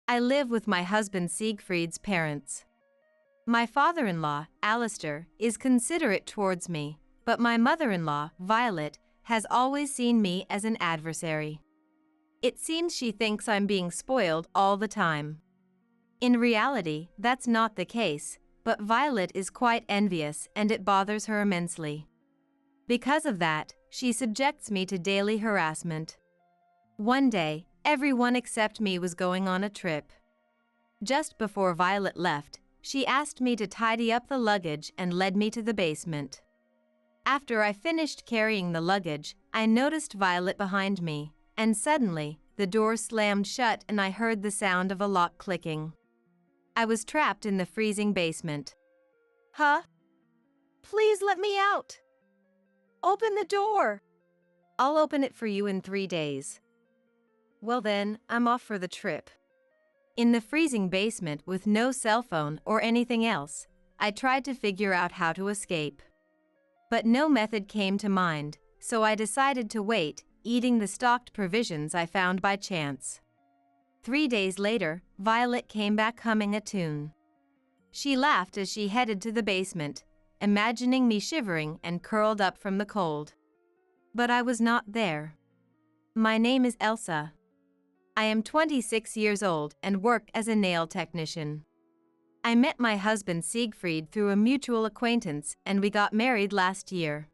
I live with my husband Siegfried's parents. My father-in-law, Alistair, is considerate towards me, but my mother-in-law, Violet, has always seen me as an adversary. It seems she thinks I'm being spoiled all the time. In reality, that's not the case, but Violet is quite envious and it bothers her immensely. Because of that, she subjects me to daily harassment. One day, everyone except me was going on a trip. Just before Violet left, she asked me to tidy up the luggage and led me to the basement. After I finished carrying the luggage, I noticed Violet behind me, and suddenly, the door slammed shut and I heard the sound of a lock clicking. I was trapped in the freezing basement. Huh? Please let me out! Open the door! I'll open it for you in 3 days. Well then, I'm off for the trip. In the freezing basement with no cell phone or anything else, I tried to figure out how to escape. But no method came to mind, so I decided to wait, eating the stocked provisions I found by chance. 3 days later, Violet came back humming a tune. She laughed as she headed to the basement, imagining me shivering and curled up from the cold. But I was not there. My name is Elsa. I am 26 years old and work as a nail technician. I met my husband Siegfried through a mutual acquaintance and we got married last year.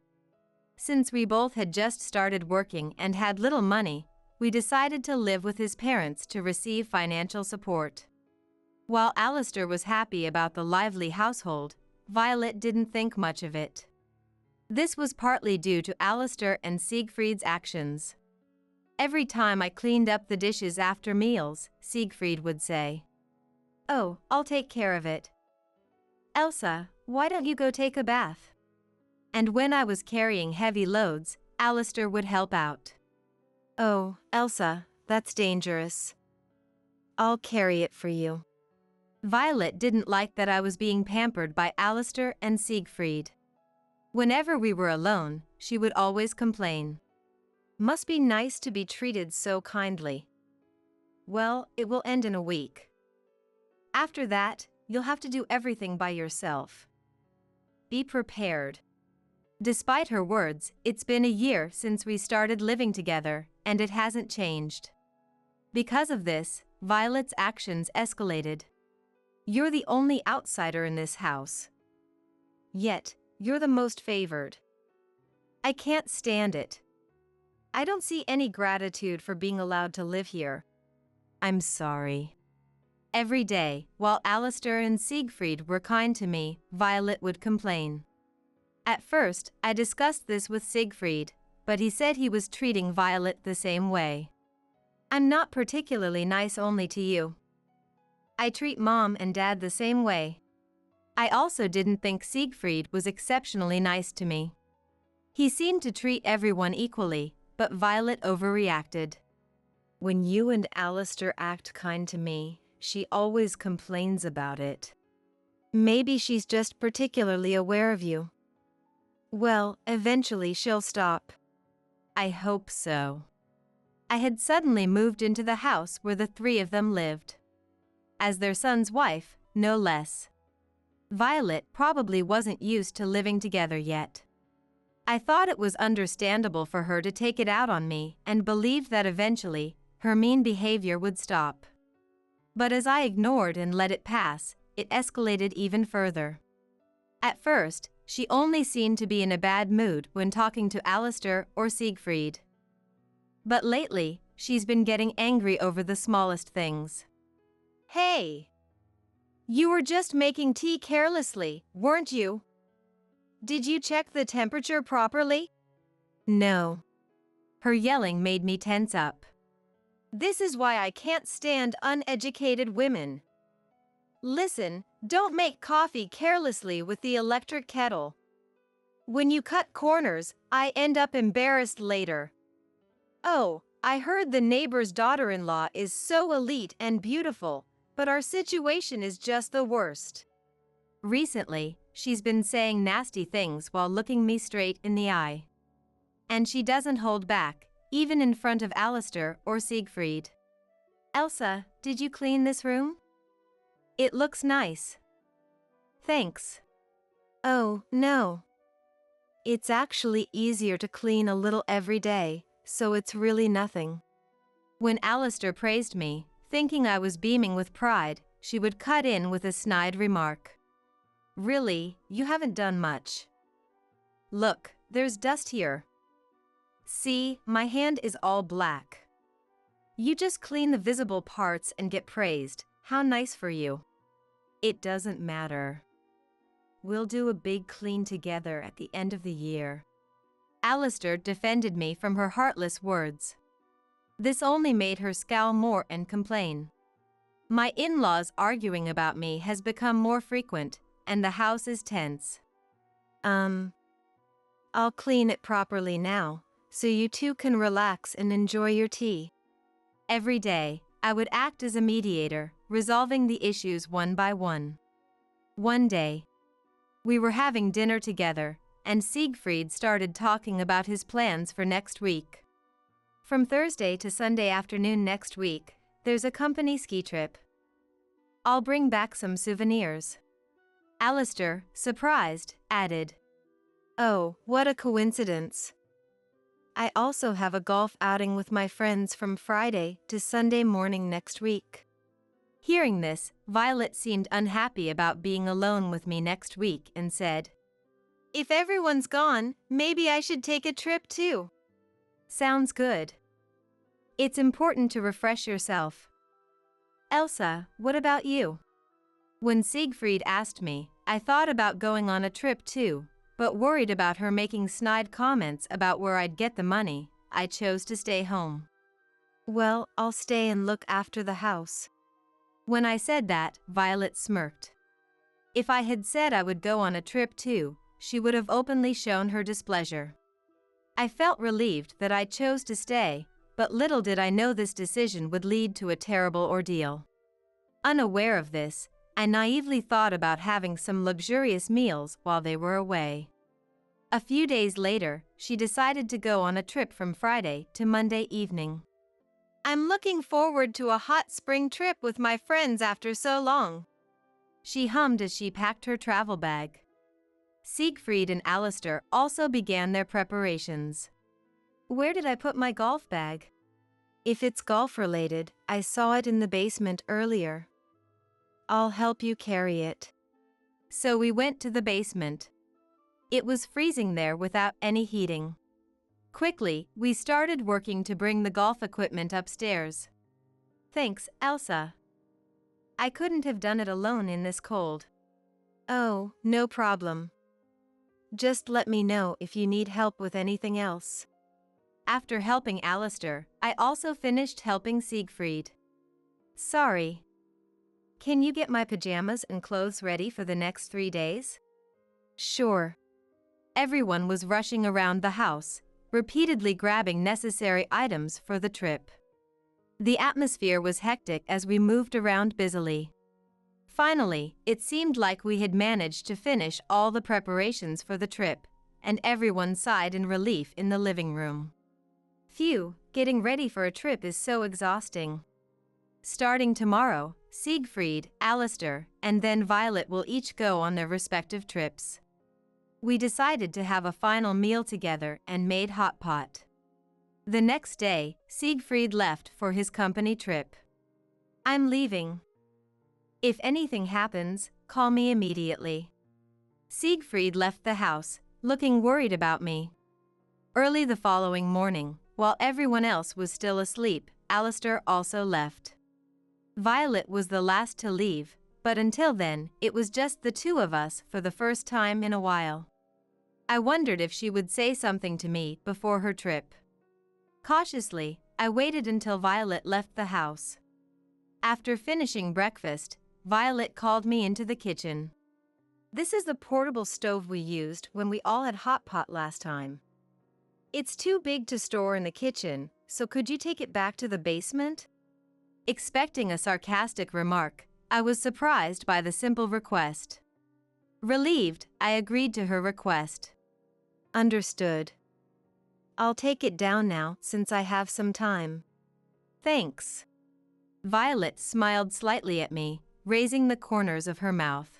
Since we both had just started working and had little money, we decided to live with his parents to receive financial support. While Alistair was happy about the lively household, Violet didn't think much of it. This was partly due to Alistair and Siegfried's actions. Every time I cleaned up the dishes after meals, Siegfried would say, "Oh, I'll take care of it. Elsa, why don't you go take a bath?" And when I was carrying heavy loads, Alistair would help out. "Oh, Elsa, that's dangerous. I'll carry it for you." Violet didn't like that I was being pampered by Alistair and Siegfried. Whenever we were alone, she would always complain. "Must be nice to be treated so kindly." Well, it will end in a week. After that, you'll have to do everything by yourself. Be prepared. Despite her words, it's been a year since we started living together, and it hasn't changed. Because of this, Violet's actions escalated. "You're the only outsider in this house. Yet, you're the most favored. I can't stand it. I don't see any gratitude for being allowed to live here. I'm sorry." Every day, while Alistair and Siegfried were kind to me, Violet would complain. At first, I discussed this with Siegfried, but he said he was treating Violet the same way. "I'm not particularly nice only to you. I treat Mom and Dad the same way." I also didn't think Siegfried was exceptionally nice to me. He seemed to treat everyone equally, but Violet overreacted. "When you and Alistair act kind to me, she always complains about it. Maybe she's just particularly aware of you. Well, eventually she'll stop." I hope so. I had suddenly moved into the house where the three of them lived. As their son's wife, no less. Violet probably wasn't used to living together yet. I thought it was understandable for her to take it out on me and believed that eventually, her mean behavior would stop. But as I ignored and let it pass, it escalated even further. At first, she only seemed to be in a bad mood when talking to Alistair or Siegfried. But lately, she's been getting angry over the smallest things. "Hey! You were just making tea carelessly, weren't you? Did you check the temperature properly?" No. Her yelling made me tense up. "This is why I can't stand uneducated women. Listen, don't make coffee carelessly with the electric kettle. When you cut corners, I end up embarrassed later. Oh, I heard the neighbor's daughter-in-law is so elite and beautiful, but our situation is just the worst." Recently, she's been saying nasty things while looking me straight in the eye. And she doesn't hold back, even in front of Alistair or Siegfried. Elsa, did you clean this room? It looks nice. Thanks. Oh, no. It's actually easier to clean a little every day, so it's really nothing. When Alistair praised me, thinking I was beaming with pride, she would cut in with a snide remark. Really, you haven't done much. Look, there's dust here. See, my hand is all black. You just clean the visible parts and get praised. How nice for you. It doesn't matter. We'll do a big clean together at the end of the year. Alistair defended me from her heartless words. This only made her scowl more and complain. My in-laws arguing about me has become more frequent, and the house is tense. I'll clean it properly now, so you two can relax and enjoy your tea. Every day, I would act as a mediator, resolving the issues one by one. One day, we were having dinner together, and Siegfried started talking about his plans for next week. From Thursday to Sunday afternoon next week, there's a company ski trip. I'll bring back some souvenirs. Alistair, surprised, added, Oh, what a coincidence. I also have a golf outing with my friends from Friday to Sunday morning next week. Hearing this, Violet seemed unhappy about being alone with me next week and said, If everyone's gone, maybe I should take a trip too. Sounds good. It's important to refresh yourself. Elsa, what about you? When Siegfried asked me, I thought about going on a trip too, but worried about her making snide comments about where I'd get the money, I chose to stay home. Well, I'll stay and look after the house. When I said that, Violet smirked. If I had said I would go on a trip too, she would have openly shown her displeasure. I felt relieved that I chose to stay, but little did I know this decision would lead to a terrible ordeal. Unaware of this, I naively thought about having some luxurious meals while they were away. A few days later, she decided to go on a trip from Friday to Monday evening. I'm looking forward to a hot spring trip with my friends after so long. She hummed as she packed her travel bag. Siegfried and Alistair also began their preparations. Where did I put my golf bag? If it's golf-related, I saw it in the basement earlier. I'll help you carry it. So we went to the basement. It was freezing there without any heating. Quickly, we started working to bring the golf equipment upstairs. Thanks, Elsa. I couldn't have done it alone in this cold. Oh, no problem. Just let me know if you need help with anything else. After helping Alistair, I also finished helping Siegfried. Sorry. Can you get my pajamas and clothes ready for the next 3 days? Sure. Everyone was rushing around the house, repeatedly grabbing necessary items for the trip. The atmosphere was hectic as we moved around busily. Finally, it seemed like we had managed to finish all the preparations for the trip, and everyone sighed in relief in the living room. Phew, getting ready for a trip is so exhausting. Starting tomorrow, Siegfried, Alistair, and then Violet will each go on their respective trips. We decided to have a final meal together and made hot pot. The next day, Siegfried left for his company trip. I'm leaving. If anything happens, call me immediately. Siegfried left the house, looking worried about me. Early the following morning, while everyone else was still asleep, Alistair also left. Violet was the last to leave, but until then, it was just the two of us for the first time in a while. I wondered if she would say something to me before her trip. Cautiously, I waited until Violet left the house. After finishing breakfast, Violet called me into the kitchen. This is the portable stove we used when we all had hot pot last time. It's too big to store in the kitchen, so could you take it back to the basement? Expecting a sarcastic remark, I was surprised by the simple request. Relieved, I agreed to her request. Understood. I'll take it down now since I have some time. Thanks. Violet smiled slightly at me, raising the corners of her mouth.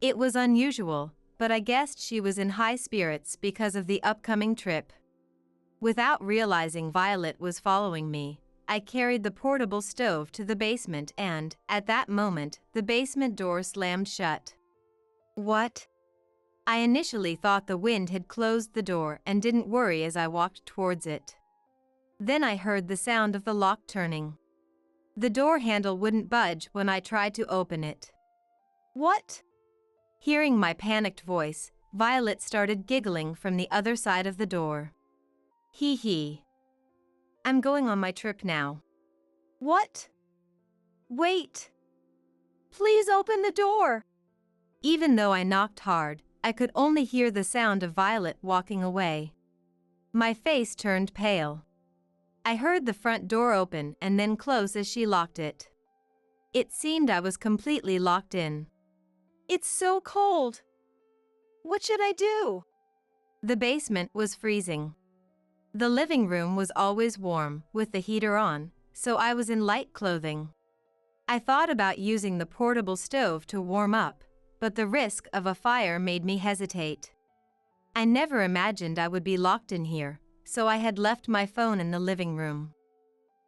It was unusual, but I guessed she was in high spirits because of the upcoming trip. Without realizing Violet was following me, I carried the portable stove to the basement and, at that moment, the basement door slammed shut. What? I initially thought the wind had closed the door and didn't worry as I walked towards it. Then I heard the sound of the lock turning. The door handle wouldn't budge when I tried to open it. What? Hearing my panicked voice, Violet started giggling from the other side of the door. Hee hee. I'm going on my trip now. What? Wait. Please open the door. Even though I knocked hard, I could only hear the sound of Violet walking away. My face turned pale. I heard the front door open and then close as she locked it. It seemed I was completely locked in. It's so cold. What should I do? The basement was freezing. The living room was always warm, with the heater on, so I was in light clothing. I thought about using the portable stove to warm up, but the risk of a fire made me hesitate. I never imagined I would be locked in here, so I had left my phone in the living room.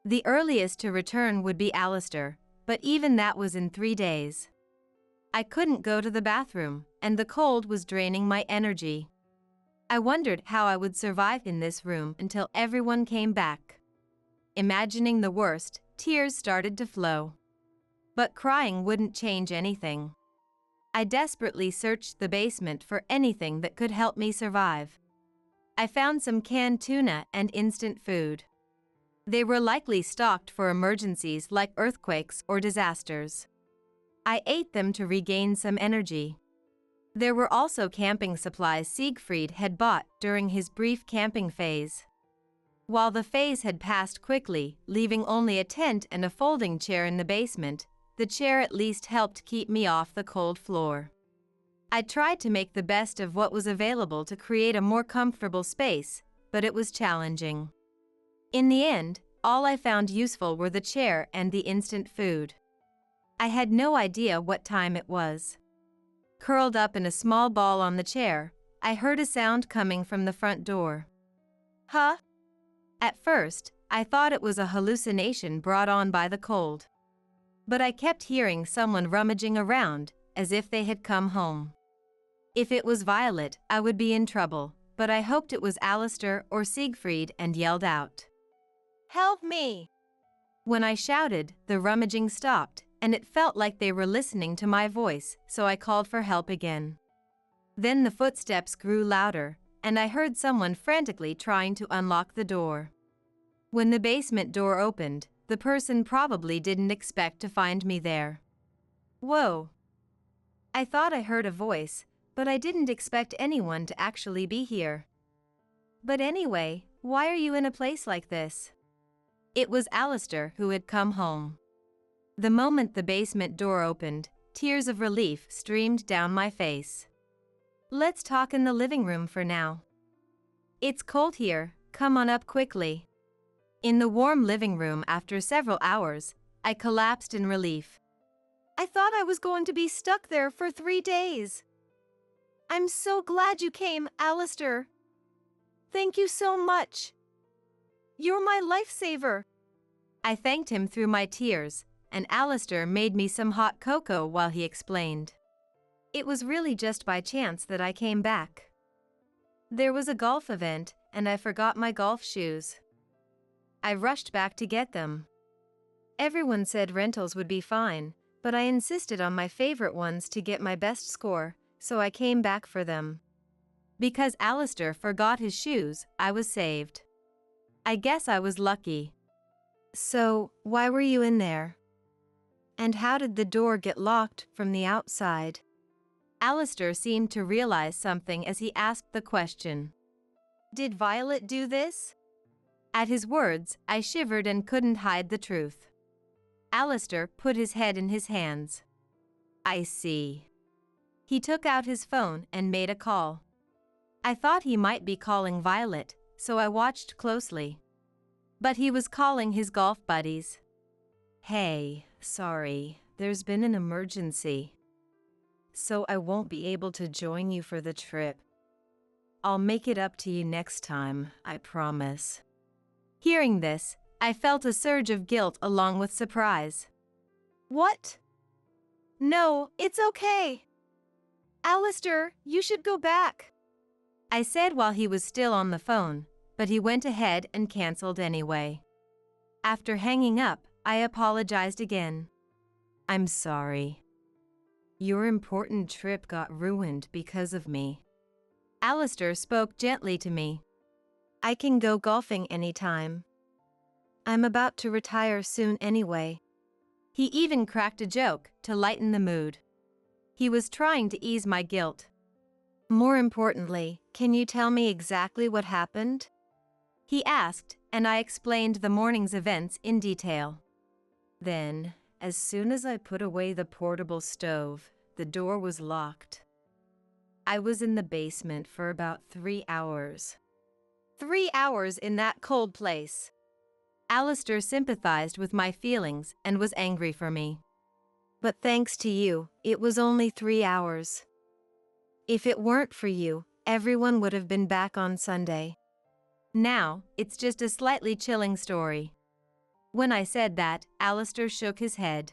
The earliest to return would be Alistair, but even that was in 3 days. I couldn't go to the bathroom, and the cold was draining my energy. I wondered how I would survive in this room until everyone came back. Imagining the worst, tears started to flow. But crying wouldn't change anything. I desperately searched the basement for anything that could help me survive. I found some canned tuna and instant food. They were likely stocked for emergencies like earthquakes or disasters. I ate them to regain some energy. There were also camping supplies Siegfried had bought during his brief camping phase. While the phase had passed quickly, leaving only a tent and a folding chair in the basement, the chair at least helped keep me off the cold floor. I tried to make the best of what was available to create a more comfortable space, but it was challenging. In the end, all I found useful were the chair and the instant food. I had no idea what time it was. Curled up in a small ball on the chair, I heard a sound coming from the front door. Huh? At first, I thought it was a hallucination brought on by the cold. But I kept hearing someone rummaging around, as if they had come home. If it was Violet, I would be in trouble, but I hoped it was Alistair or Siegfried and yelled out. Help me! When I shouted, the rummaging stopped, and it felt like they were listening to my voice, so I called for help again. Then the footsteps grew louder, and I heard someone frantically trying to unlock the door. When the basement door opened, the person probably didn't expect to find me there. Whoa! I thought I heard a voice, but I didn't expect anyone to actually be here. But anyway, why are you in a place like this? It was Alistair who had come home. The moment the basement door opened, tears of relief streamed down my face. Let's talk in the living room for now. It's cold here, come on up quickly. In the warm living room after several hours, I collapsed in relief. I thought I was going to be stuck there for 3 days. I'm so glad you came, Alistair. Thank you so much. You're my lifesaver. I thanked him through my tears, and Alistair made me some hot cocoa while he explained. It was really just by chance that I came back. There was a golf event, and I forgot my golf shoes. I rushed back to get them. Everyone said rentals would be fine, but I insisted on my favorite ones to get my best score, so I came back for them. Because Alistair forgot his shoes, I was saved. I guess I was lucky. So, why were you in there? And how did the door get locked from the outside? Alistair seemed to realize something as he asked the question. Did Violet do this? At his words, I shivered and couldn't hide the truth. Alistair put his head in his hands. I see. He took out his phone and made a call. I thought he might be calling Violet, so I watched closely. But he was calling his golf buddies. Hey, sorry, there's been an emergency, so I won't be able to join you for the trip. I'll make it up to you next time, I promise. Hearing this, I felt a surge of guilt along with surprise. What? No, it's okay. Alistair, you should go back. I said while he was still on the phone, but he went ahead and canceled anyway. After hanging up, I apologized again. I'm sorry. Your important trip got ruined because of me. Alistair spoke gently to me. I can go golfing anytime. I'm about to retire soon anyway. He even cracked a joke to lighten the mood. He was trying to ease my guilt. More importantly, can you tell me exactly what happened? He asked, and I explained the morning's events in detail. Then, as soon as I put away the portable stove, the door was locked. I was in the basement for about 3 hours. 3 hours in that cold place. Alistair sympathized with my feelings and was angry for me. But thanks to you, it was only 3 hours. If it weren't for you, everyone would have been back on Sunday. Now, it's just a slightly chilling story. When I said that, Alistair shook his head.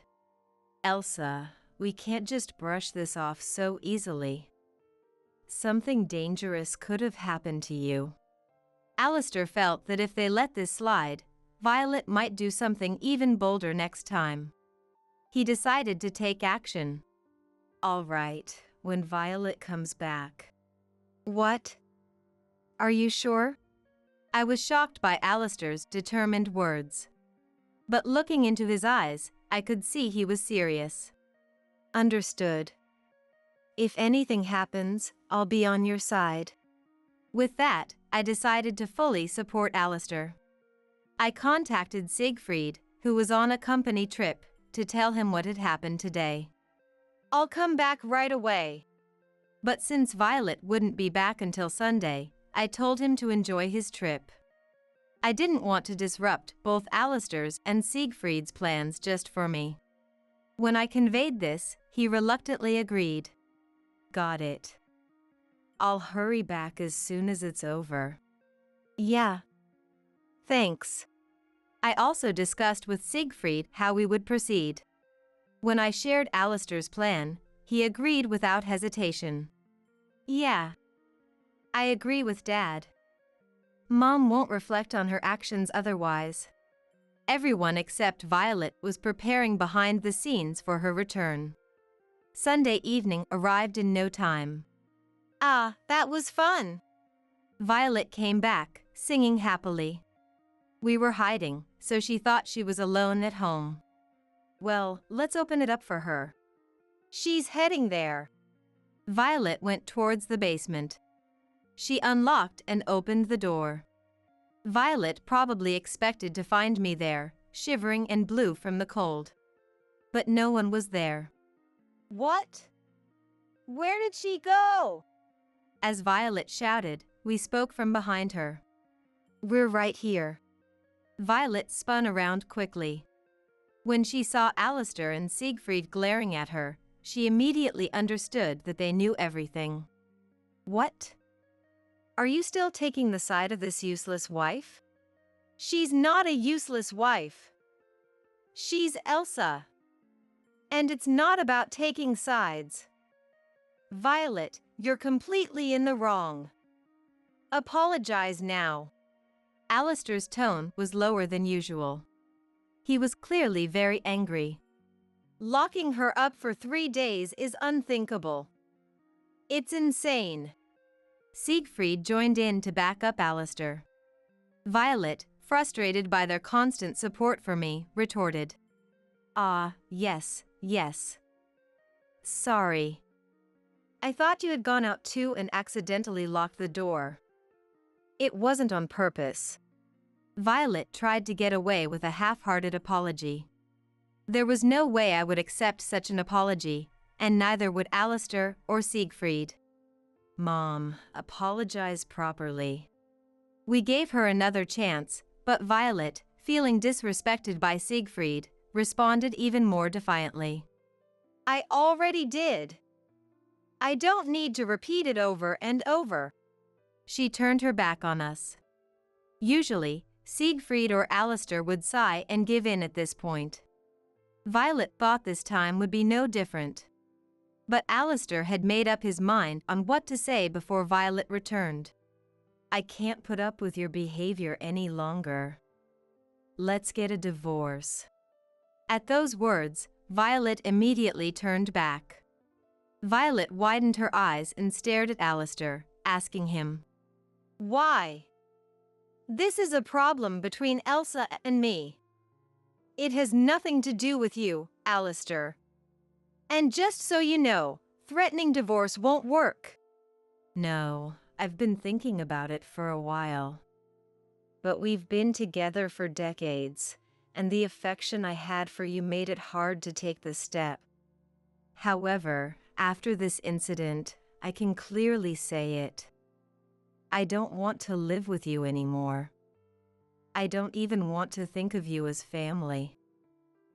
Elsa, we can't just brush this off so easily. Something dangerous could have happened to you. Alistair felt that if they let this slide, Violet might do something even bolder next time. He decided to take action. All right, when Violet comes back. What? Are you sure? I was shocked by Alistair's determined words. But looking into his eyes, I could see he was serious. Understood. If anything happens, I'll be on your side. With that, I decided to fully support Alistair. I contacted Siegfried, who was on a company trip, to tell him what had happened today. I'll come back right away. But since Violet wouldn't be back until Sunday, I told him to enjoy his trip. I didn't want to disrupt both Alistair's and Siegfried's plans just for me. When I conveyed this, he reluctantly agreed. Got it. I'll hurry back as soon as it's over. Yeah. Thanks. I also discussed with Siegfried how we would proceed. When I shared Alistair's plan, he agreed without hesitation. Yeah. I agree with Dad. Mom won't reflect on her actions otherwise. Everyone except Violet was preparing behind the scenes for her return. Sunday evening arrived in no time. Ah, that was fun. Violet came back, singing happily. We were hiding, so she thought she was alone at home. Well, let's open it up for her. She's heading there. Violet went towards the basement. She unlocked and opened the door. Violet probably expected to find me there, shivering and blue from the cold. But no one was there. What? Where did she go? As Violet shouted, we spoke from behind her. We're right here. Violet spun around quickly. When she saw Alistair and Siegfried glaring at her, she immediately understood that they knew everything. What? Are you still taking the side of this useless wife? She's not a useless wife. She's Elsa. And it's not about taking sides. Violet, you're completely in the wrong. Apologize now. Alistair's tone was lower than usual. He was clearly very angry. Locking her up for 3 days is unthinkable. It's insane. Siegfried joined in to back up Alistair. Violet, frustrated by their constant support for me, retorted. Yes. Sorry. I thought you had gone out too and accidentally locked the door. It wasn't on purpose. Violet tried to get away with a half-hearted apology. There was no way I would accept such an apology, and neither would Alistair or Siegfried. Mom, apologize properly. We gave her another chance, but Violet, feeling disrespected by Siegfried, responded even more defiantly. I already did. I don't need to repeat it over and over. She turned her back on us. Usually, Siegfried or Alistair would sigh and give in at this point. Violet thought this time would be no different. But Alistair had made up his mind on what to say before Violet returned. I can't put up with your behavior any longer. Let's get a divorce. At those words, Violet immediately turned back. Violet widened her eyes and stared at Alistair, asking him, Why? This is a problem between Elsa and me. It has nothing to do with you, Alistair. And just so you know, threatening divorce won't work. No, I've been thinking about it for a while. But we've been together for decades, and the affection I had for you made it hard to take the step. However, after this incident, I can clearly say it. I don't want to live with you anymore. I don't even want to think of you as family.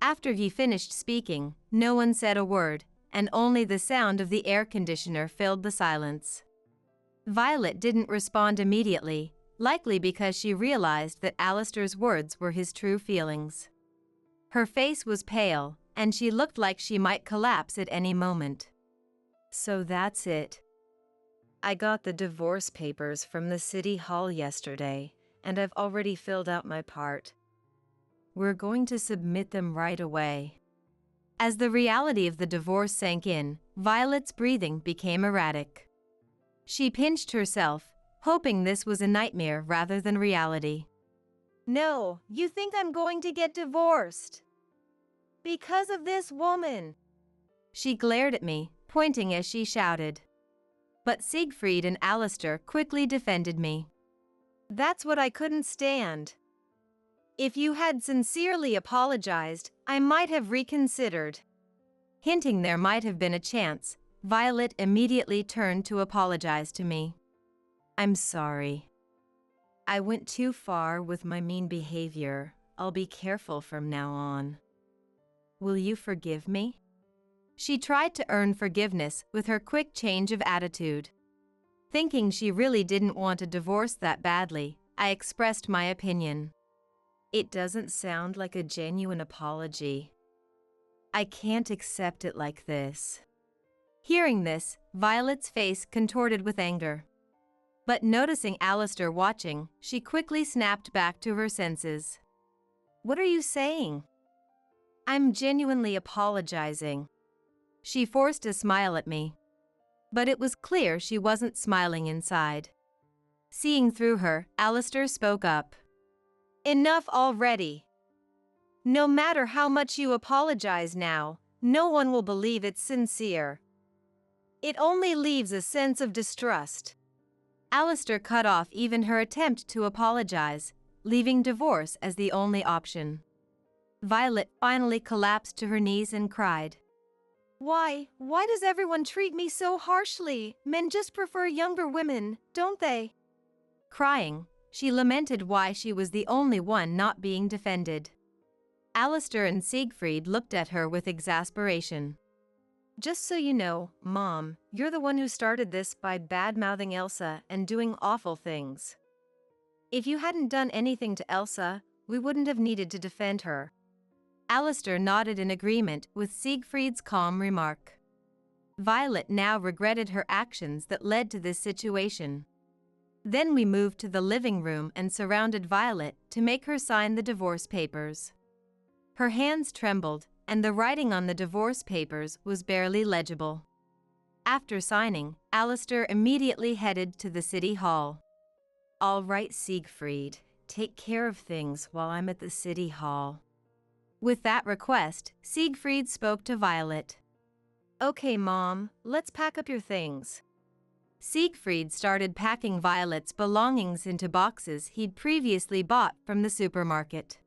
After he finished speaking, no one said a word, and only the sound of the air conditioner filled the silence. Violet didn't respond immediately, likely because she realized that Alistair's words were his true feelings. Her face was pale, and she looked like she might collapse at any moment. So that's it. I got the divorce papers from the city hall yesterday, and I've already filled out my part. We're going to submit them right away. As the reality of the divorce sank in, Violet's breathing became erratic. She pinched herself, hoping this was a nightmare rather than reality. No, you think I'm going to get divorced? Because of this woman. She glared at me, pointing as she shouted. But Siegfried and Alistair quickly defended me. That's what I couldn't stand. If you had sincerely apologized, I might have reconsidered. Hinting there might have been a chance, Violet immediately turned to apologize to me. I'm sorry. I went too far with my mean behavior. I'll be careful from now on. Will you forgive me? She tried to earn forgiveness with her quick change of attitude. Thinking she really didn't want a divorce that badly, I expressed my opinion. It doesn't sound like a genuine apology. I can't accept it like this. Hearing this, Violet's face contorted with anger. But noticing Alistair watching, she quickly snapped back to her senses. What are you saying? I'm genuinely apologizing. She forced a smile at me. But it was clear she wasn't smiling inside. Seeing through her, Alistair spoke up. Enough already. No matter how much you apologize now, no one will believe it's sincere. It only leaves a sense of distrust. Alistair cut off even her attempt to apologize, leaving divorce as the only option. Violet finally collapsed to her knees and cried. Why does everyone treat me so harshly? Men just prefer younger women, don't they? Crying, she lamented why she was the only one not being defended. Alistair and Siegfried looked at her with exasperation. Just so you know, Mom, you're the one who started this by bad-mouthing Elsa and doing awful things. If you hadn't done anything to Elsa, we wouldn't have needed to defend her. Alistair nodded in agreement with Siegfried's calm remark. Violet now regretted her actions that led to this situation. Then we moved to the living room and surrounded Violet to make her sign the divorce papers. Her hands trembled, and the writing on the divorce papers was barely legible. After signing, Alistair immediately headed to the city hall. All right, Siegfried, take care of things while I'm at the city hall. With that request, Siegfried spoke to Violet. Okay, Mom, let's pack up your things. Siegfried started packing Violet's belongings into boxes he'd previously bought from the supermarket.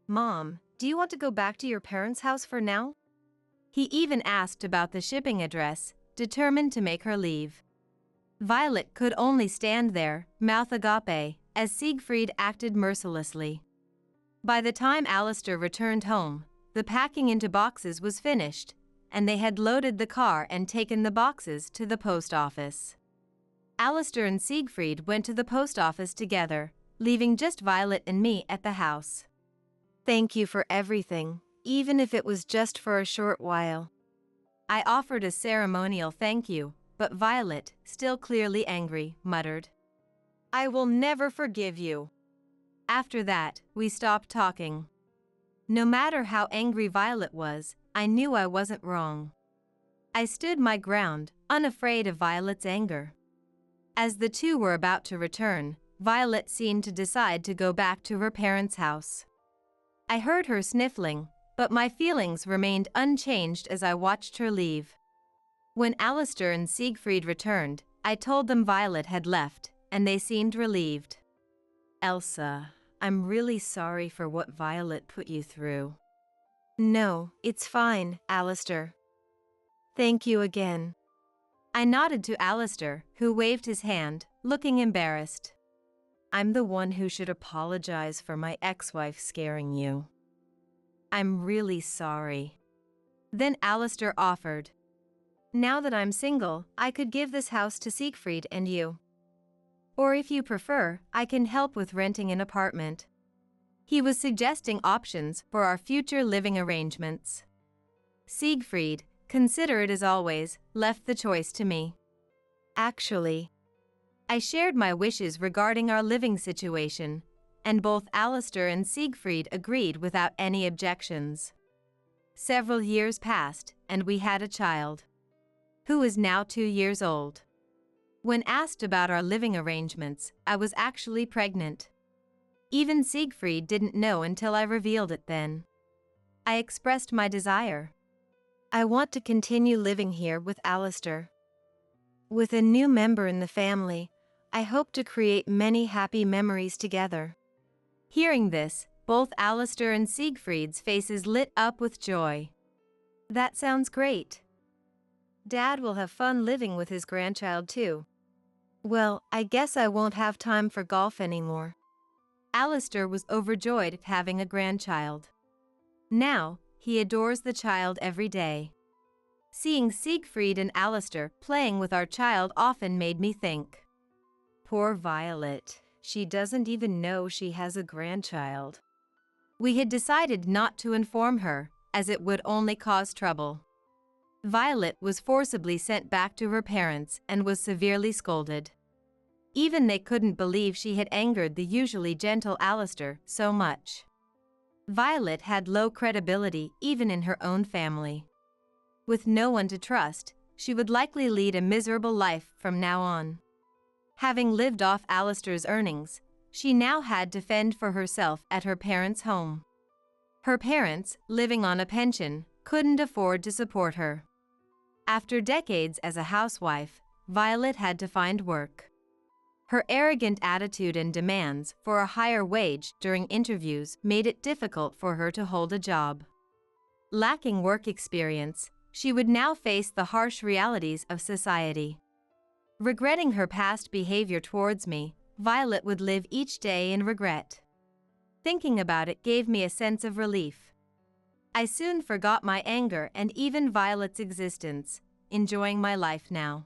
Mom, do you want to go back to your parents' house for now? He even asked about the shipping address, determined to make her leave. Violet could only stand there, mouth agape, as Siegfried acted mercilessly. By the time Alistair returned home, The packing into boxes was finished, and they had loaded the car and taken the boxes to the post office. Alistair and Siegfried went to the post office together, leaving just Violet and me at the house. Thank you for everything, even if it was just for a short while. I offered a ceremonial thank you, but Violet, still clearly angry, muttered, I will never forgive you. After that, we stopped talking. No matter how angry Violet was, I knew I wasn't wrong. I stood my ground, unafraid of Violet's anger. As the two were about to return, Violet seemed to decide to go back to her parents' house. I heard her sniffling, but my feelings remained unchanged as I watched her leave. When Alistair and Siegfried returned, I told them Violet had left, and they seemed relieved. Elsa, I'm really sorry for what Violet put you through. No, it's fine, Alistair. Thank you again. I nodded to Alistair, who waved his hand, looking embarrassed. I'm the one who should apologize for my ex-wife scaring you. I'm really sorry. Then Alistair offered, Now that I'm single, I could give this house to Siegfried and you. Or if you prefer, I can help with renting an apartment. He was suggesting options for our future living arrangements. Siegfried, considerate as always, left the choice to me. Actually, I shared my wishes regarding our living situation, and both Alistair and Siegfried agreed without any objections. Several years passed, and we had a child, who is now 2 years old. When asked about our living arrangements, I was actually pregnant. Even Siegfried didn't know until I revealed it then. I expressed my desire. I want to continue living here with Alistair. With a new member in the family, I hope to create many happy memories together. Hearing this, both Alistair and Siegfried's faces lit up with joy. That sounds great. Dad will have fun living with his grandchild too. Well, I guess I won't have time for golf anymore. Alistair was overjoyed at having a grandchild. Now, he adores the child every day. Seeing Siegfried and Alistair playing with our child often made me think. Poor Violet, she doesn't even know she has a grandchild. We had decided not to inform her, as it would only cause trouble. Violet was forcibly sent back to her parents and was severely scolded. Even they couldn't believe she had angered the usually gentle Alistair so much. Violet had low credibility even in her own family. With no one to trust, she would likely lead a miserable life from now on. Having lived off Alistair's earnings, she now had to fend for herself at her parents' home. Her parents, living on a pension, couldn't afford to support her. After decades as a housewife, Violet had to find work. Her arrogant attitude and demands for a higher wage during interviews made it difficult for her to hold a job. Lacking work experience, she would now face the harsh realities of society. Regretting her past behavior towards me, Violet would live each day in regret. Thinking about it gave me a sense of relief. I soon forgot my anger and even Violet's existence, enjoying my life now.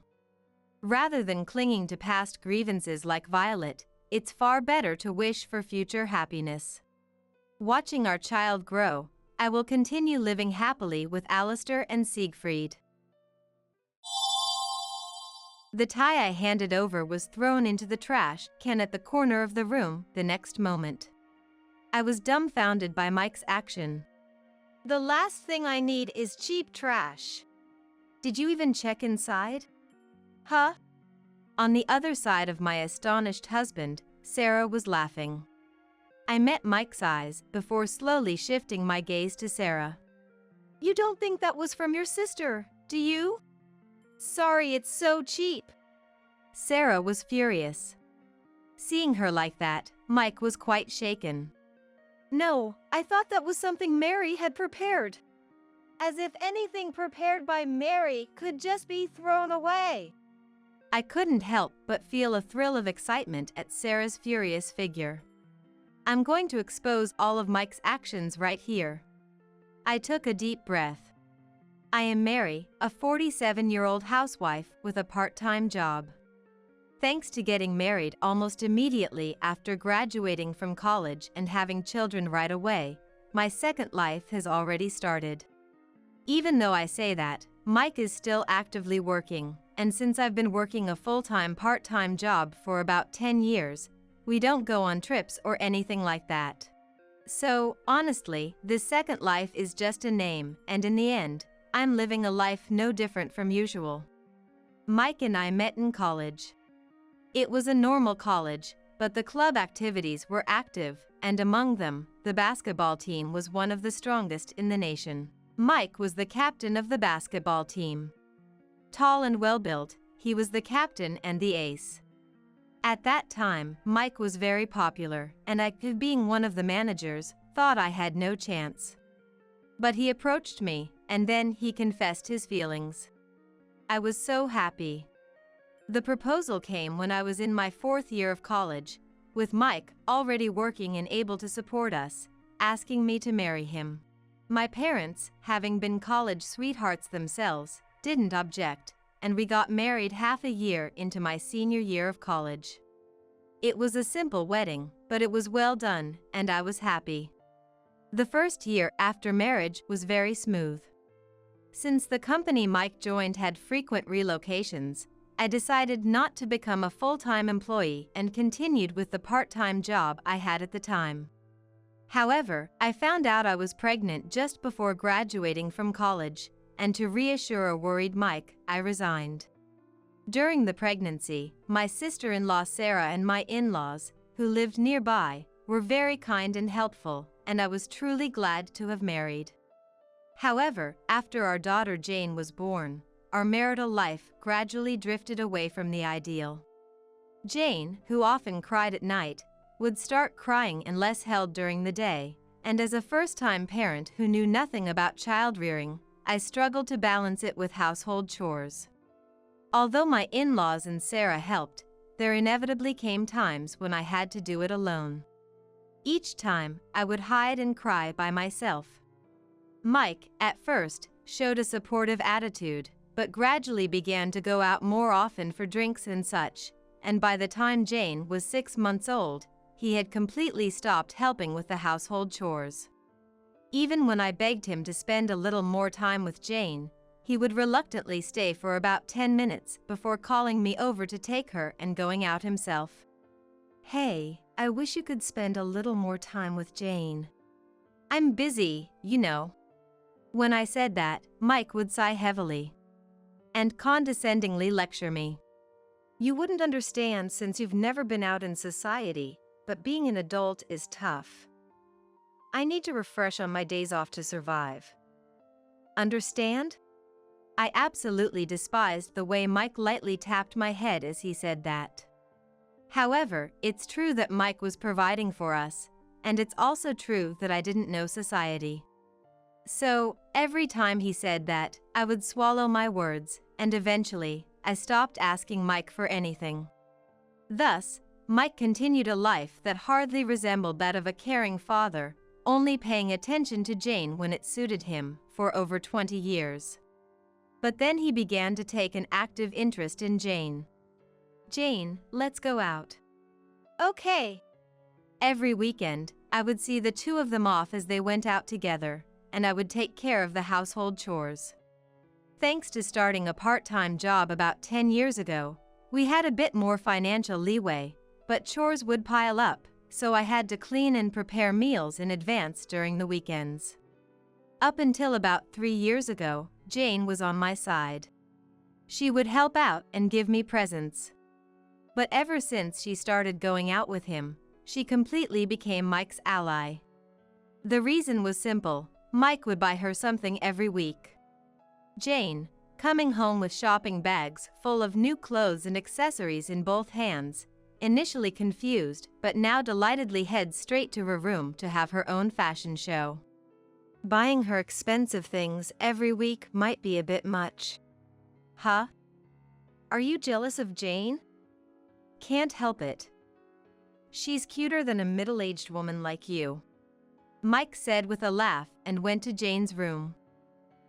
Rather than clinging to past grievances like Violet, it's far better to wish for future happiness. Watching our child grow, I will continue living happily with Alistair and Siegfried. The tie I handed over was thrown into the trash can at the corner of the room the next moment. I was dumbfounded by Mike's action. The last thing I need is cheap trash. Did you even check inside? Huh? On the other side of my astonished husband, Sarah was laughing. I met Mike's eyes before slowly shifting my gaze to Sarah. You don't think that was from your sister, do you? Sorry, it's so cheap. Sarah was furious. Seeing her like that, Mike was quite shaken. No, I thought that was something Mary had prepared. As if anything prepared by Mary could just be thrown away. I couldn't help but feel a thrill of excitement at Sarah's furious figure. I'm going to expose all of Mike's actions right here. I took a deep breath. I am Mary, a 47-year-old housewife with a part-time job. Thanks to getting married almost immediately after graduating from college and having children right away, my second life has already started. Even though I say that, Mike is still actively working, and since I've been working a full-time part-time job for about 10 years, we don't go on trips or anything like that. So, honestly, this second life is just a name, and in the end, I'm living a life no different from usual. Mike and I met in college. It was a normal college, but the club activities were active, and among them, the basketball team was one of the strongest in the nation. Mike was the captain of the basketball team. Tall and well-built, he was the captain and the ace. At that time, Mike was very popular, and I, being one of the managers, thought I had no chance. But he approached me, and then he confessed his feelings. I was so happy. The proposal came when I was in my 4th year of college, with Mike already working and able to support us, asking me to marry him. My parents, having been college sweethearts themselves, didn't object, and we got married half a year into my senior year of college. It was a simple wedding, but it was well done, and I was happy. The first year after marriage was very smooth. Since the company Mike joined had frequent relocations, I decided not to become a full-time employee and continued with the part-time job I had at the time. However, I found out I was pregnant just before graduating from college, and to reassure a worried Mike, I resigned. During the pregnancy, my sister-in-law Sarah and my in-laws, who lived nearby, were very kind and helpful, and I was truly glad to have married. However, after our daughter Jane was born, our marital life gradually drifted away from the ideal. Jane, who often cried at night, would start crying unless held during the day, and as a first-time parent who knew nothing about child-rearing, I struggled to balance it with household chores. Although my in-laws and Sarah helped, there inevitably came times when I had to do it alone. Each time, I would hide and cry by myself. Mike, at first, showed a supportive attitude, but gradually began to go out more often for drinks and such, and by the time Jane was 6 months old, he had completely stopped helping with the household chores. Even when I begged him to spend a little more time with Jane, he would reluctantly stay for about 10 minutes before calling me over to take her and going out himself. "Hey, I wish you could spend a little more time with Jane. I'm busy, you know." When I said that, Mike would sigh heavily and condescendingly lecture me. "You wouldn't understand since you've never been out in society, but being an adult is tough. I need to refresh on my days off to survive. Understand?" I absolutely despised the way Mike lightly tapped my head as he said that. However, it's true that Mike was providing for us, and it's also true that I didn't know society. So, every time he said that, I would swallow my words, and eventually, I stopped asking Mike for anything. Thus, Mike continued a life that hardly resembled that of a caring father, only paying attention to Jane when it suited him, for over 20 years. But then he began to take an active interest in Jane. "Jane, let's go out." "Okay." Every weekend, I would see the two of them off as they went out together, and I would take care of the household chores. Thanks to starting a part-time job about 10 years ago, we had a bit more financial leeway, but chores would pile up, so I had to clean and prepare meals in advance during the weekends. Up until about 3 years ago, Jane was on my side. She would help out and give me presents. But ever since she started going out with him, she completely became Mike's ally. The reason was simple: Mike would buy her something every week. Jane, coming home with shopping bags full of new clothes and accessories in both hands, initially confused but now delightedly heads straight to her room to have her own fashion show. Buying her expensive things every week might be a bit much. Huh? Are you jealous of Jane? Can't help it. She's cuter than a middle-aged woman like you. Mike said with a laugh and went to Jane's room.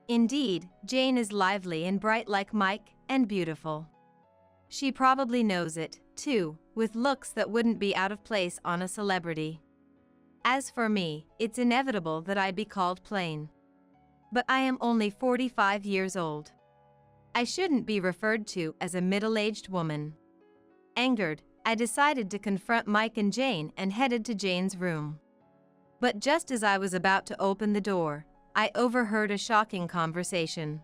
Indeed, Jane is lively and bright like Mike, and beautiful. She probably knows it, too, with looks that wouldn't be out of place on a celebrity. As for me, it's inevitable that I be called plain. But I am only 45 years old. I shouldn't be referred to as a middle-aged woman. Angered, I decided to confront Mike and Jane and headed to Jane's room. But just as I was about to open the door, I overheard a shocking conversation.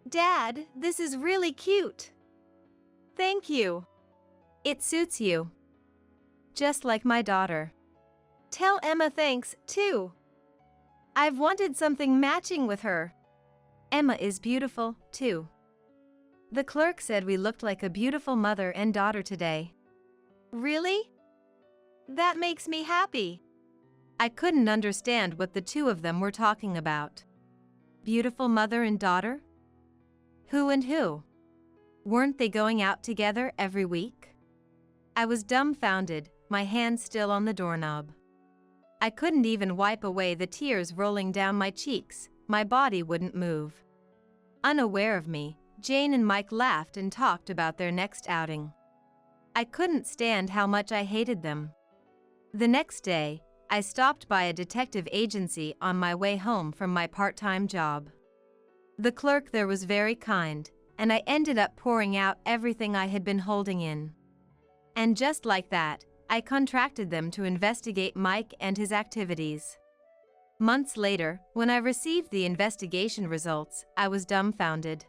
"Dad, this is really cute." "Thank you. It suits you. Just like my daughter." "Tell Emma thanks, too. I've wanted something matching with her." "Emma is beautiful, too. The clerk said we looked like a beautiful mother and daughter today." "Really? That makes me happy." I couldn't understand what the two of them were talking about. Beautiful mother and daughter? Who and who? Weren't they going out together every week? I was dumbfounded, my hand still on the doorknob. I couldn't even wipe away the tears rolling down my cheeks, my body wouldn't move. Unaware of me, Jane and Mike laughed and talked about their next outing. I couldn't stand how much I hated them. The next day, I stopped by a detective agency on my way home from my part-time job. The clerk there was very kind, and I ended up pouring out everything I had been holding in. And just like that, I contracted them to investigate Mike and his activities. Months later, when I received the investigation results, I was dumbfounded.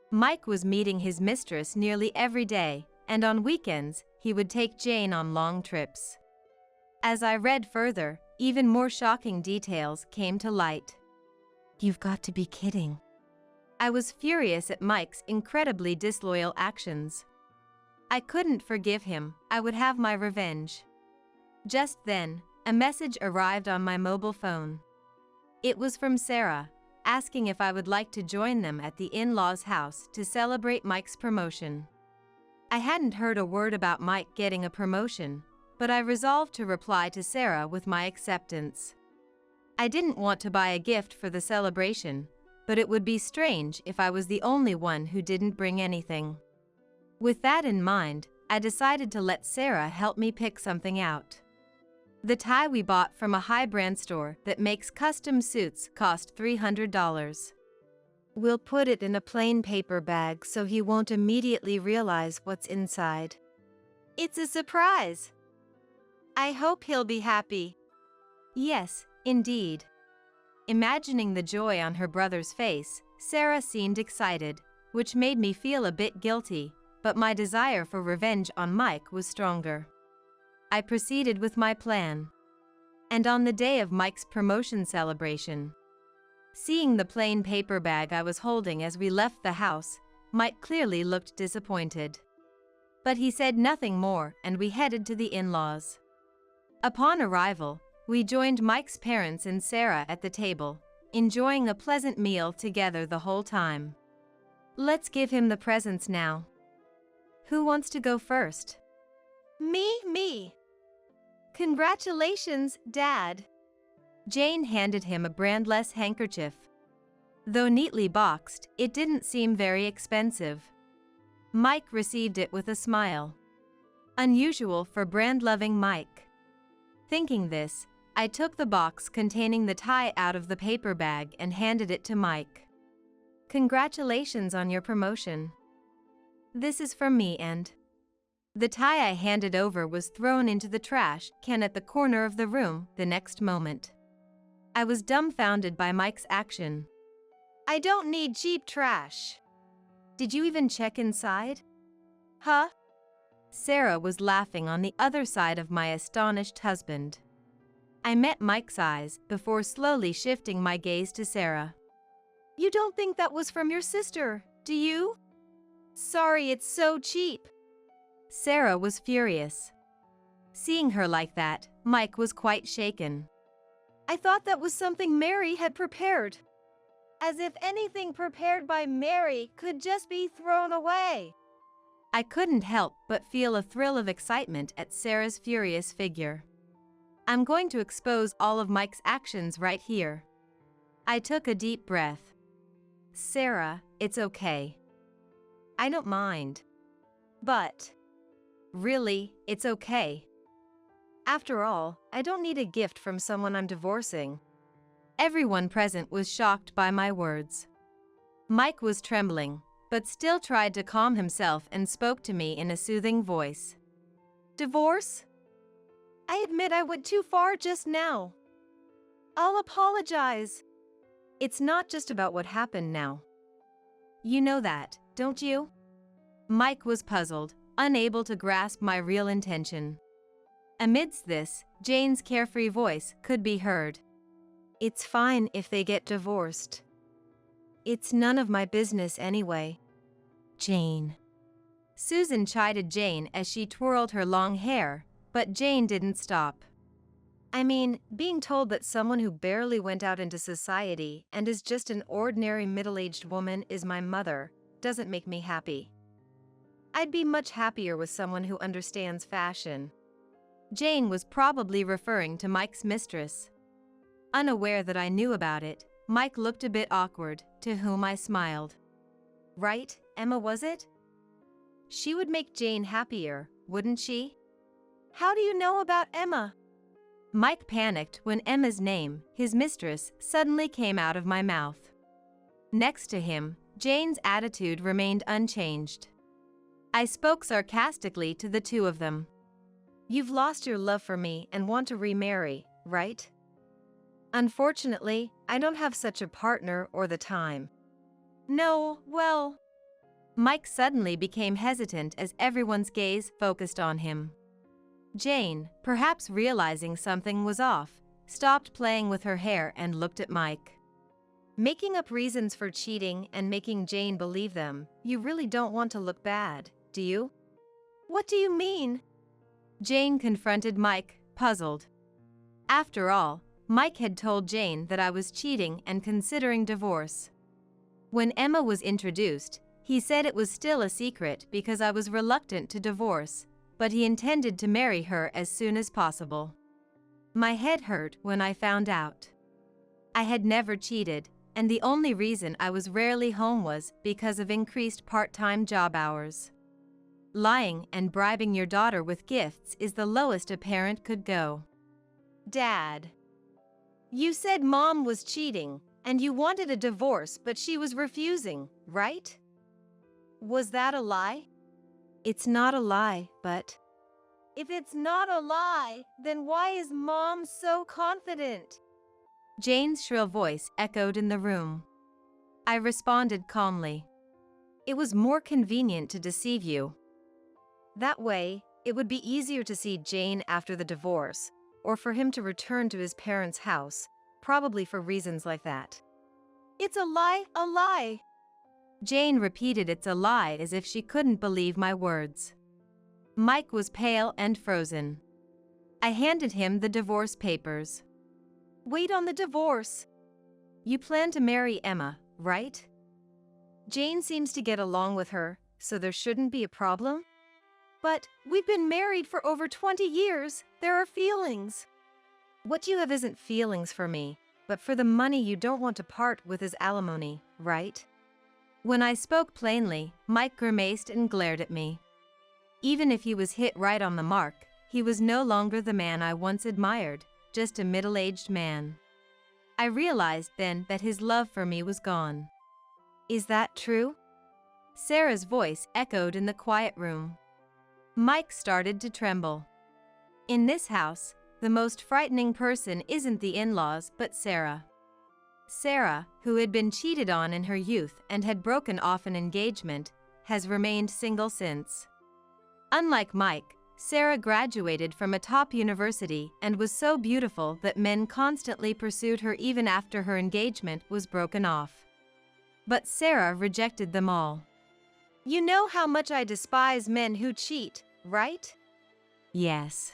Mike was meeting his mistress nearly every day, and on weekends, he would take Jane on long trips. As I read further, even more shocking details came to light. "You've got to be kidding." I was furious at Mike's incredibly disloyal actions. I couldn't forgive him, I would have my revenge. Just then, a message arrived on my mobile phone. It was from Sarah, asking if I would like to join them at the in-laws' house to celebrate Mike's promotion. I hadn't heard a word about Mike getting a promotion, but I resolved to reply to Sarah with my acceptance. I didn't want to buy a gift for the celebration, but it would be strange if I was the only one who didn't bring anything. With that in mind, I decided to let Sarah help me pick something out. The tie we bought from a high-brand store that makes custom suits cost $300. "We'll put it in a plain paper bag so he won't immediately realize what's inside." "It's a surprise. I hope he'll be happy." Yes, indeed. Imagining the joy on her brother's face, Sarah seemed excited, which made me feel a bit guilty, but my desire for revenge on Mike was stronger. I proceeded with my plan. And on the day of Mike's promotion celebration, seeing the plain paper bag I was holding as we left the house, Mike clearly looked disappointed. But he said nothing more, and we headed to the in-laws. Upon arrival, we joined Mike's parents and Sarah at the table, enjoying a pleasant meal together the whole time. "Let's give him the presents now. Who wants to go first?" Me. Congratulations, Dad." Jane handed him a brandless handkerchief. Though neatly boxed, it didn't seem very expensive. Mike received it with a smile. Unusual for brand-loving Mike. Thinking this, I took the box containing the tie out of the paper bag and handed it to Mike. "Congratulations on your promotion. This is from me and..." The tie I handed over was thrown into the trash can at the corner of the room the next moment. I was dumbfounded by Mike's action. "I don't need cheap trash." "Did you even check inside?" "Huh?" Sarah was laughing on the other side of my astonished husband. I met Mike's eyes before slowly shifting my gaze to Sarah. "You don't think that was from your sister, do you? Sorry, it's so cheap." Sarah was furious. Seeing her like that, Mike was quite shaken. "I thought that was something Mary had prepared. As if anything prepared by Mary could just be thrown away." I couldn't help but feel a thrill of excitement at Sarah's furious figure. I'm going to expose all of Mike's actions right here. I took a deep breath. Sarah, it's okay. I don't mind. But really, it's okay. After all, I don't need a gift from someone I'm divorcing. Everyone present was shocked by my words. Mike was trembling, but still tried to calm himself and spoke to me in a soothing voice. Divorce? I admit I went too far just now. I'll apologize. It's not just about what happened now. You know that, don't you? Mike was puzzled, unable to grasp my real intention. Amidst this, Jane's carefree voice could be heard. It's fine if they get divorced. It's none of my business anyway. Jane. Susan chided Jane as she twirled her long hair, but Jane didn't stop. I mean, being told that someone who barely went out into society and is just an ordinary middle-aged woman is my mother doesn't make me happy. I'd be much happier with someone who understands fashion. Jane was probably referring to Mike's mistress. Unaware that I knew about it, Mike looked a bit awkward, to whom I smiled. Right, Emma, was it? She would make Jane happier, wouldn't she? How do you know about Emma? Mike panicked when Emma's name, his mistress, suddenly came out of my mouth. Next to him, Jane's attitude remained unchanged. I spoke sarcastically to the two of them. You've lost your love for me and want to remarry, right? Unfortunately, I don't have such a partner or the time. No, well... Mike suddenly became hesitant as everyone's gaze focused on him. Jane, perhaps realizing something was off, stopped playing with her hair and looked at Mike. Making up reasons for cheating and making Jane believe them, you really don't want to look bad, do you? What do you mean? Jane confronted Mike, puzzled. After all, Mike had told Jane that I was cheating and considering divorce. When Emma was introduced, he said it was still a secret because I was reluctant to divorce, but he intended to marry her as soon as possible. My head hurt when I found out. I had never cheated, and the only reason I was rarely home was because of increased part-time job hours. Lying and bribing your daughter with gifts is the lowest a parent could go. Dad. You said Mom was cheating, and you wanted a divorce but she was refusing, right? Was that a lie? It's not a lie, but... If it's not a lie, then why is Mom so confident? Jane's shrill voice echoed in the room. I responded calmly. It was more convenient to deceive you. That way, it would be easier to see Jane after the divorce, or for him to return to his parents' house, probably for reasons like that. It's a lie, a lie. Jane repeated it's a lie as if she couldn't believe my words. Mike was pale and frozen. I handed him the divorce papers. Wait on the divorce. You plan to marry Emma, right? Jane seems to get along with her, so there shouldn't be a problem. But we've been married for over 20 years. There are feelings. What you have isn't feelings for me, but for the money you don't want to part with is alimony, right? When I spoke plainly, Mike grimaced and glared at me. Even if he was hit right on the mark, he was no longer the man I once admired, just a middle-aged man. I realized then that his love for me was gone. Is that true? Sarah's voice echoed in the quiet room. Mike started to tremble. In this house, the most frightening person isn't the in-laws but Sarah. Sarah, who had been cheated on in her youth and had broken off an engagement, has remained single since. Unlike Mike, Sarah graduated from a top university and was so beautiful that men constantly pursued her even after her engagement was broken off. But Sarah rejected them all. You know how much I despise men who cheat, right? Yes.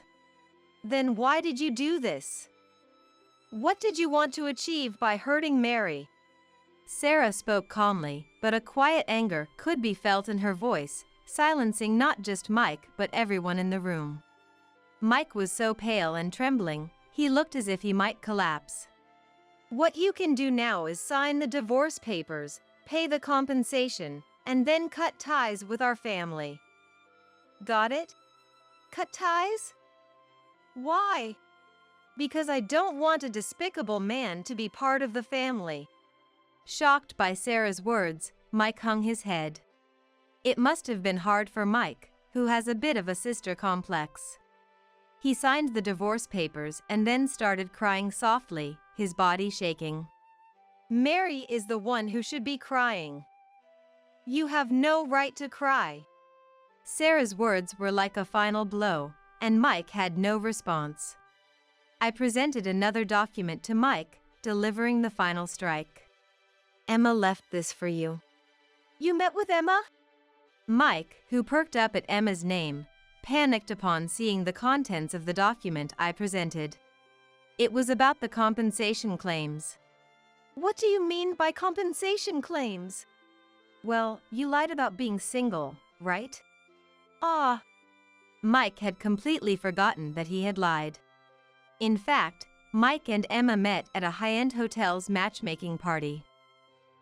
Then why did you do this? What did you want to achieve by hurting Mary? Sarah spoke calmly, but a quiet anger could be felt in her voice, silencing not just Mike but everyone in the room. Mike was so pale and trembling He looked as if he might collapse. What you can do now is sign the divorce papers, pay the compensation, and then cut ties with our family. Got it? Cut ties? Why? Because I don't want a despicable man to be part of the family. Shocked by Sarah's words, Mike hung his head. It must have been hard for Mike, who has a bit of a sister complex. He signed the divorce papers and then started crying softly, his body shaking. Mary is the one who should be crying. You have no right to cry. Sarah's words were like a final blow, and Mike had no response. I presented another document to Mike, delivering the final strike. Emma left this for you. You met with Emma? Mike, who perked up at Emma's name, panicked upon seeing the contents of the document I presented. It was about the compensation claims. What do you mean by compensation claims? Well, you lied about being single, right? Ah. Mike had completely forgotten that he had lied. In fact, Mike and Emma met at a high-end hotel's matchmaking party,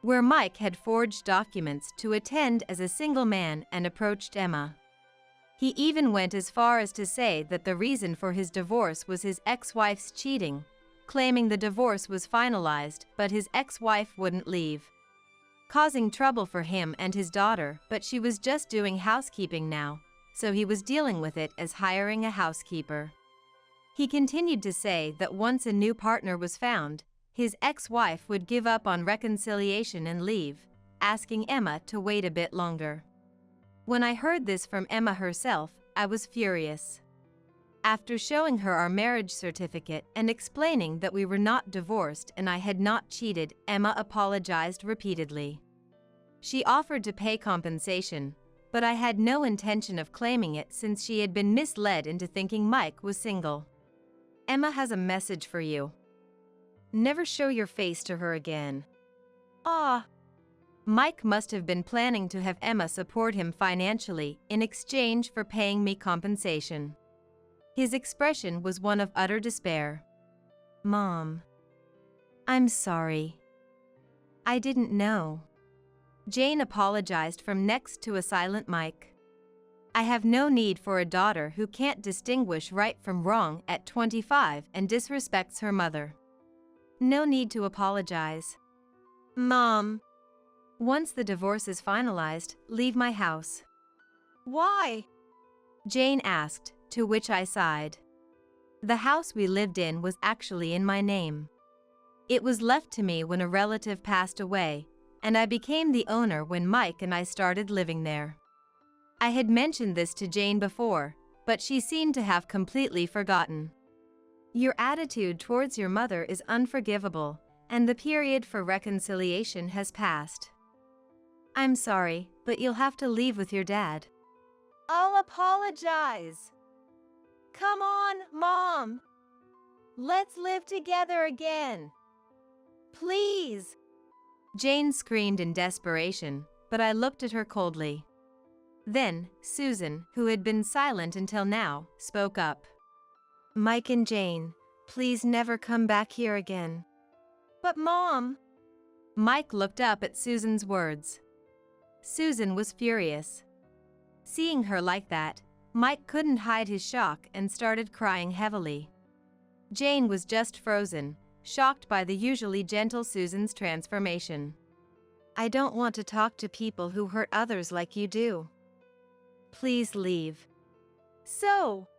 where Mike had forged documents to attend as a single man and approached Emma. He even went as far as to say that the reason for his divorce was his ex-wife's cheating, claiming the divorce was finalized but his ex-wife wouldn't leave, causing trouble for him and his daughter, but she was just doing housekeeping now, so he was dealing with it as hiring a housekeeper. He continued to say that once a new partner was found, his ex-wife would give up on reconciliation and leave, asking Emma to wait a bit longer. When I heard this from Emma herself, I was furious. After showing her our marriage certificate and explaining that we were not divorced and I had not cheated, Emma apologized repeatedly. She offered to pay compensation, but I had no intention of claiming it since she had been misled into thinking Mike was single. Emma has a message for you. Never show your face to her again. Ah. Mike must have been planning to have Emma support him financially in exchange for paying me compensation. His expression was one of utter despair. Mom. I'm sorry. I didn't know. Jane apologized from next to a silent Mike. I have no need for a daughter who can't distinguish right from wrong at 25 and disrespects her mother. No need to apologize. Mom. Once the divorce is finalized, leave my house. Why? Jane asked, to which I sighed. The house we lived in was actually in my name. It was left to me when a relative passed away, and I became the owner when Mike and I started living there. I had mentioned this to Jane before, but she seemed to have completely forgotten. Your attitude towards your mother is unforgivable, and the period for reconciliation has passed. I'm sorry, but you'll have to leave with your dad. I'll apologize. Come on, Mom. Let's live together again. Please. Jane screamed in desperation, but I looked at her coldly. Then, Susan, who had been silent until now, spoke up. Mike and Jane, please never come back here again. But Mom. Mike looked up at Susan's words. Susan was furious. Seeing her like that, Mike couldn't hide his shock and started crying heavily. Jane was just frozen, shocked by the usually gentle Susan's transformation. I don't want to talk to people who hurt others like you do. Please leave. So,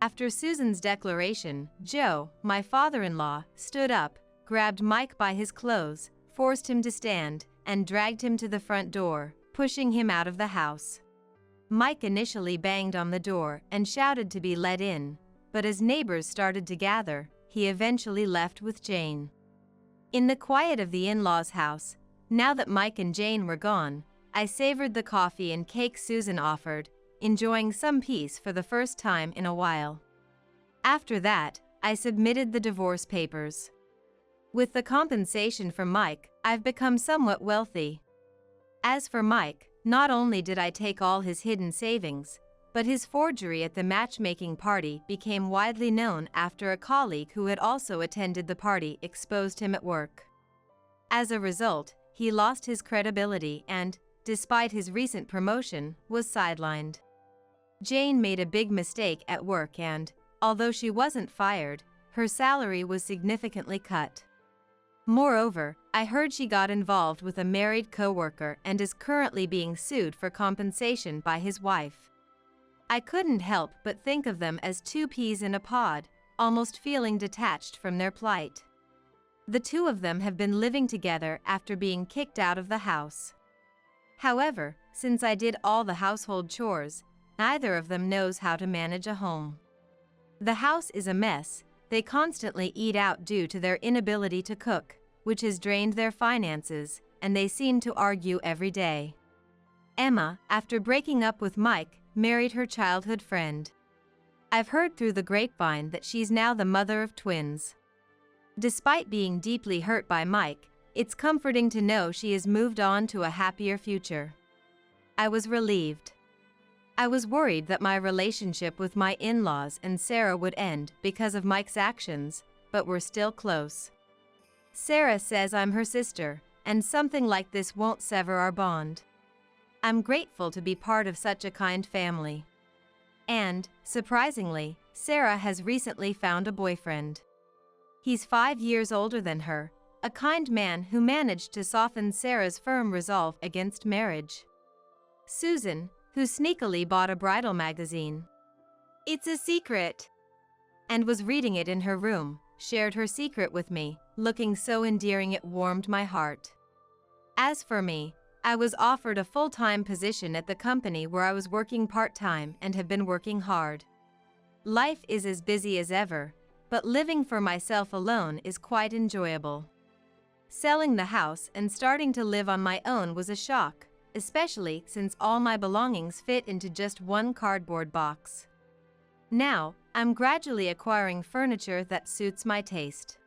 after Susan's declaration, Joe, my father-in-law, stood up, grabbed Mike by his clothes, forced him to stand, and dragged him to the front door, pushing him out of the house. Mike initially banged on the door and shouted to be let in, but as neighbors started to gather, he eventually left with Jane. In the quiet of the in-laws' house, now that Mike and Jane were gone, I savored the coffee and cake Susan offered, enjoying some peace for the first time in a while. After that, I submitted the divorce papers. With the compensation from Mike, I've become somewhat wealthy. As for Mike, not only did I take all his hidden savings, but his forgery at the matchmaking party became widely known after a colleague who had also attended the party exposed him at work. As a result, he lost his credibility and, despite his recent promotion, was sidelined. Jane made a big mistake at work and, although she wasn't fired, her salary was significantly cut. Moreover, I heard she got involved with a married coworker and is currently being sued for compensation by his wife. I couldn't help but think of them as two peas in a pod, almost feeling detached from their plight. The two of them have been living together after being kicked out of the house. However, since I did all the household chores, neither of them knows how to manage a home. The house is a mess. They constantly eat out due to their inability to cook, which has drained their finances, and they seem to argue every day. Emma, after breaking up with Mike, married her childhood friend. I've heard through the grapevine that she's now the mother of twins. Despite being deeply hurt by Mike, it's comforting to know she has moved on to a happier future. I was relieved. I was worried that my relationship with my in-laws and Sarah would end because of Mike's actions, but we're still close. Sarah says I'm her sister, and something like this won't sever our bond. I'm grateful to be part of such a kind family. And, surprisingly, Sarah has recently found a boyfriend. He's 5 years older than her, a kind man who managed to soften Sarah's firm resolve against marriage. Susan, who sneakily bought a bridal magazine. It's a secret. And was reading it in her room, shared her secret with me, looking so endearing it warmed my heart. As for me, I was offered a full-time position at the company where I was working part-time and have been working hard. Life is as busy as ever, but living for myself alone is quite enjoyable. Selling the house and starting to live on my own was a shock, especially since all my belongings fit into just one cardboard box. Now, I'm gradually acquiring furniture that suits my taste.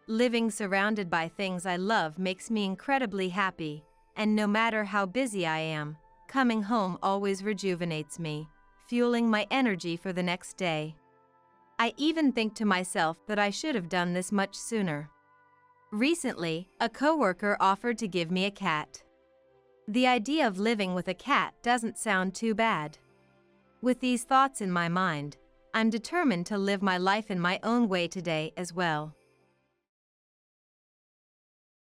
Living surrounded by things I love makes me incredibly happy, and no matter how busy I am, coming home always rejuvenates me, fueling my energy for the next day. I even think to myself that I should have done this much sooner. Recently, a coworker offered to give me a cat. The idea of living with a cat doesn't sound too bad. With these thoughts in my mind, I'm determined to live my life in my own way today as well.